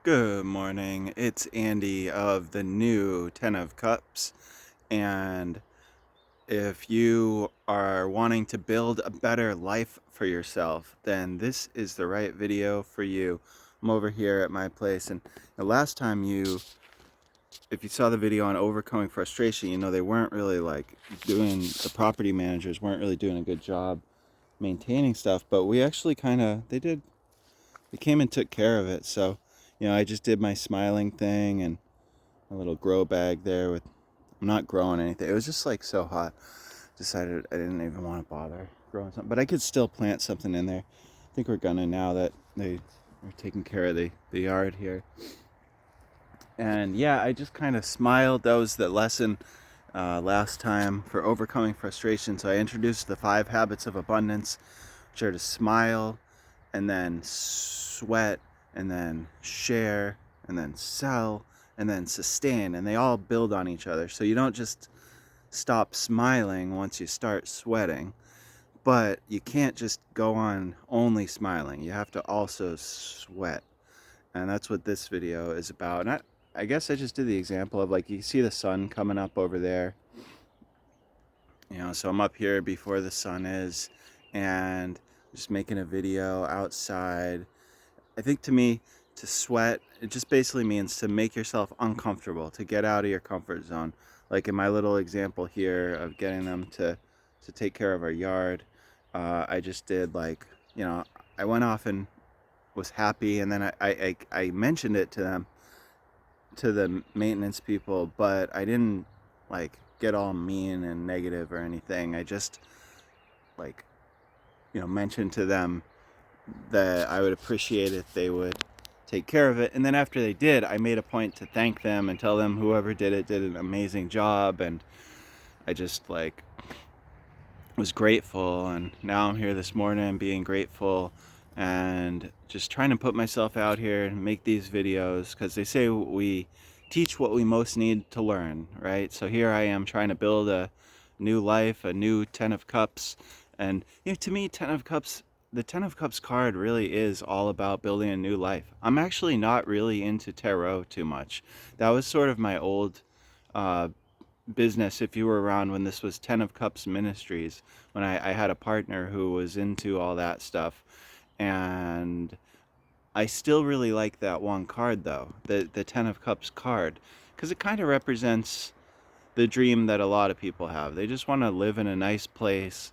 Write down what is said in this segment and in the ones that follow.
Good morning. It's Andy of the new Ten of Cups. And if you are wanting to build a better life for yourself, then this is the right video for you. I'm over here at my place, and the last time if you saw the video on overcoming frustration, they weren't really the property managers weren't really doing a good job maintaining stuff, but we actually they came and took care of it. So, I just did my smiling thing and a little grow bag there with, I'm not growing anything. It was just like so hot. Decided I didn't even want to bother growing something, but I could still plant something in there. I think we're gonna, now that they are taking care of the yard here. And yeah, I just kind of smiled. That was the lesson last time for overcoming frustration. So I introduced the 5 habits of abundance, which are to smile, and then sweat, and then share, and then sell, and then sustain. And they all build on each other. So you don't just stop smiling once you start sweating, but you can't just go on only smiling. You have to also sweat. And that's what this video is about. And I guess I just did the example of, like, you see the sun coming up over there. So I'm up here before the sun is, and just making a video outside. I think, to me, to sweat, it just basically means to make yourself uncomfortable, to get out of your comfort zone. Like in my little example here of getting them to take care of our yard, I just did, I went off and was happy, and then I mentioned it to them, to the maintenance people, but I didn't get all mean and negative or anything. I just like mentioned to them that I would appreciate if they would take care of it. And then after they did, I made a point to thank them and tell them whoever did it did an amazing job. And I just was grateful. And now I'm here this morning being grateful and just trying to put myself out here and make these videos, because they say we teach what we most need to learn, right? So here I am trying to build a new life, a new 10 of Cups. And to me, the 10 of Cups card really is all about building a new life. I'm actually not really into tarot too much. That was sort of my old uh, business, if you were around when this was 10 of Cups Ministries, when I had a partner who was into all that stuff. And I still really like that one card, though, the 10 of Cups card, because it kind of represents the dream that a lot of people have. They just want to live in a nice place,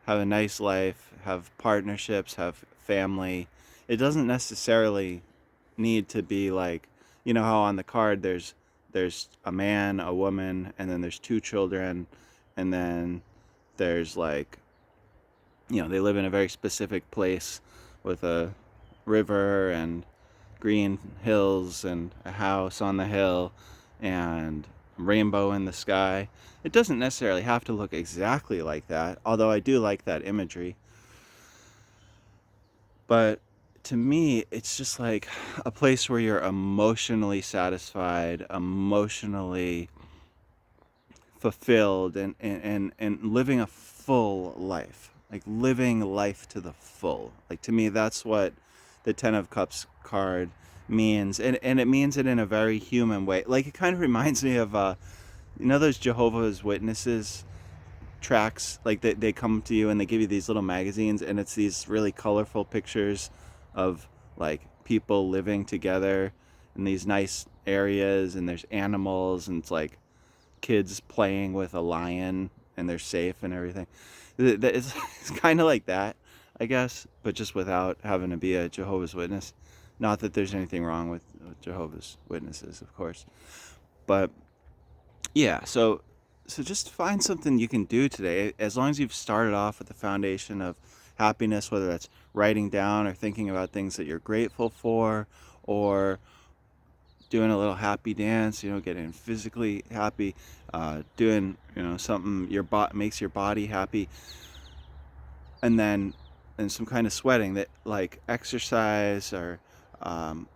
have a nice life, have partnerships, have family. It doesn't necessarily need to be like, how on the card there's a man, a woman, and then there's 2 children, and then there's they live in a very specific place with a river and green hills and a house on the hill and a rainbow in the sky. It doesn't necessarily have to look exactly like that, although I do like that imagery. But to me, it's just like a place where you're emotionally satisfied, emotionally fulfilled, and living a full life. Like living life to the full. Like, to me, that's what the 10 of Cups card means. And it means it in a very human way. Like, it kind of reminds me of, those Jehovah's Witnesses tracks, like they come to you and they give you these little magazines, and it's these really colorful pictures of people living together in these nice areas, and there's animals, and it's like kids playing with a lion and they're safe and everything. It's kind of like that, I guess, but just without having to be a Jehovah's Witness. Not that there's anything wrong with Jehovah's Witnesses, of course, but yeah, so just find something you can do today, as long as you've started off with the foundation of happiness, whether that's writing down or thinking about things that you're grateful for, or doing a little happy dance, getting physically happy, doing, something makes your body happy, and then and some kind of sweating, that like exercise, or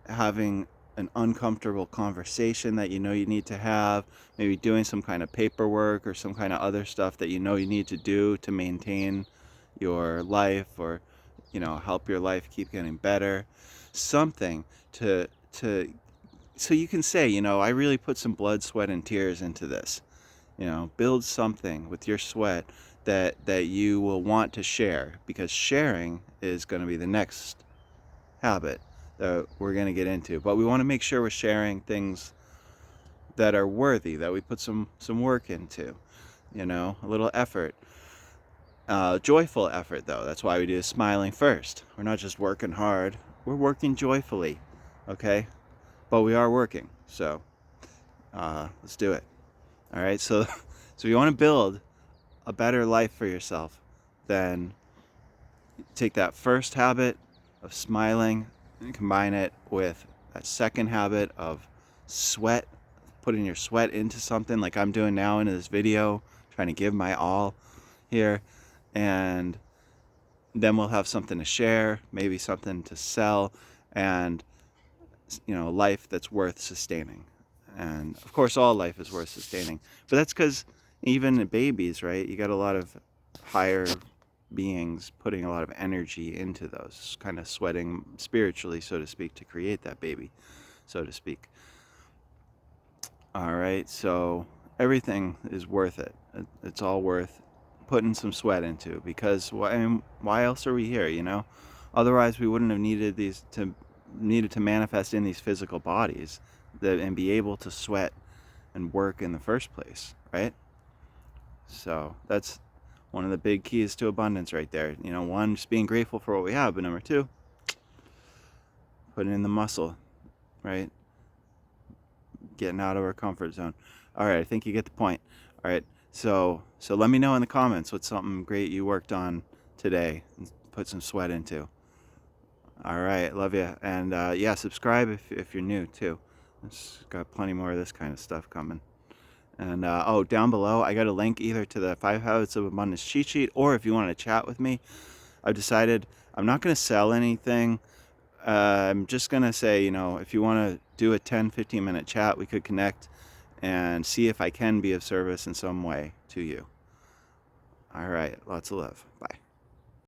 having an uncomfortable conversation that you need to have, maybe doing some kind of paperwork or some kind of other stuff that you need to do to maintain your life, or help your life keep getting better, something so you can say, I really put some blood, sweat, and tears into this. Build something with your sweat that you will want to share, because sharing is going to be the next habit that we're going to get into. But we want to make sure we're sharing things that are worthy, that we put some work into, a little effort. Joyful effort, though. That's why we do smiling first. We're not just working hard, we're working joyfully, okay? But we are working, so let's do it. All right, so you want to build a better life for yourself, then take that first habit of smiling and combine it with that second habit of sweat, putting your sweat into something like I'm doing now in this video, trying to give my all here. And then we'll have something to share, maybe something to sell, and life that's worth sustaining. And of course all life is worth sustaining, but that's because even babies, right, you got a lot of higher beings putting a lot of energy into those, kind of sweating spiritually, so to speak, to create that baby, so to speak. All right, so everything is worth it. It's all worth putting some sweat into, because why else are we here? Otherwise we wouldn't have needed to manifest in these physical bodies and be able to sweat and work in the first place, right? So that's one of the big keys to abundance right there. One, just being grateful for what we have, but number two, putting in the muscle, right? Getting out of our comfort zone. All right, I think you get the point. All right, so let me know in the comments what's something great you worked on today and put some sweat into. All right, love you. And yeah, subscribe if you're new too. It's got plenty more of this kind of stuff coming. And down below I got a link either to the 5 Habits of Abundance cheat sheet, or if you want to chat with me. I've decided I'm not going to sell anything. I'm just going to say, if you want to do a 10-15 minute chat, we could connect and see if I can be of service in some way to you. All right, lots of love. Bye.